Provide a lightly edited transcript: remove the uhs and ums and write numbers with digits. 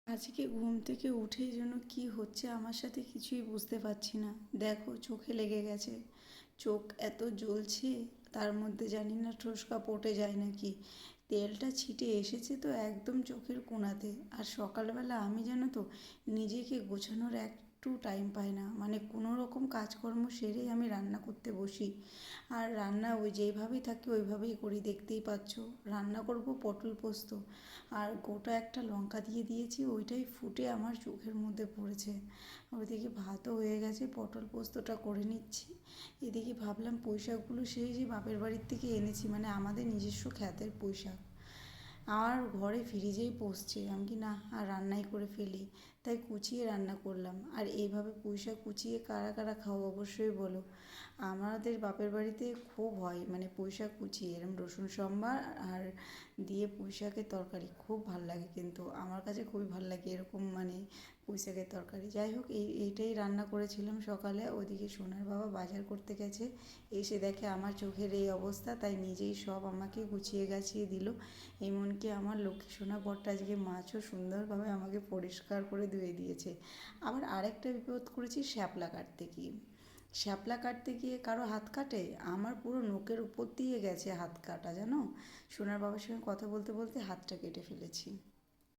আজকে ঘুম থেকে উঠেই যেন কি হচ্ছে আমার সাথে কিছুই বুঝতে পারছি না। দেখো চোখে লেগে গেছে, চোখ এত জ্বলছে, তার মধ্যে জানি না ঠোসকা পটে যায় নাকি। তেলটা ছিটে এসেছে তো একদম চোখের কোণাতে। আর সকালবেলা আমি জানো তো নিজেকে গোছানোর একটু টাইম পাই না, মানে কোনো রকম কাজকর্ম সেরেই আমি রান্না করতে বসি। আর রান্না ওই যেইভাবেই থাকি ওইভাবেই করি, দেখতেই পাচ্ছ। রান্না করব পটল পোস্ত, আর গোটা একটা লঙ্কা দিয়ে দিয়েছি, ওইটাই ফুটে আমার চোখের মধ্যে পড়েছে। ওইদিকে ভাতও হয়ে গেছে, পটল পোস্তটা করে নিচ্ছি। এদিকে ভাবলাম পুঁই শাকগুলো সেই যে বাপের বাড়ির থেকে এনেছি, মানে আমাদের নিজস্ব খ্যাতের পুঁই শাক আর ঘরে ফ্রিজেই পচছে। আমি কি না আর রান্নাই করে ফেলি, তাই কুচিয়ে রান্না করলাম। আর এইভাবে পুঁই শাক কুচিয়ে কারা কারা খাও অবশ্যই বলো। আমাদের বাপের বাড়িতে খুব হয়, মানে পুঁই শাক কুচিয়ে এরম রসুন সম্বার আর দিয়ে পুঁই শাকের তরকারি খুব ভাল লাগে, কিন্তু আমার কাছে খুবই ভাল লাগে এরকম, মানে পুঁই শাকের তরকারি। যাই হোক, এইটাই রান্না করেছিলাম সকালে। ওদিকে সোনার বাবা বাজার করতে গেছে, এসে দেখে আমার চোখের এই অবস্থা, তাই নিজেই সব আমাকে গুছিয়ে গাছিয়ে দিল। এমনকি আমার লক্ষ্মী সোনা বরটা আজকে মাছও সুন্দরভাবে আমাকে পরিষ্কার করে ধুয়ে দিয়েছে। আবার আরেকটা বিপদ করেছি, শ্যাপলা কাটতে গিয়ে। শ্যাপলা কাটতে গিয়ে কারো হাত কাটে, আমার পুরো নোকের উপর দিয়ে গেছে হাত কাটা, জানো। সোনার বাবার সঙ্গে কথা বলতে বলতে হাতটা কেটে ফেলেছি।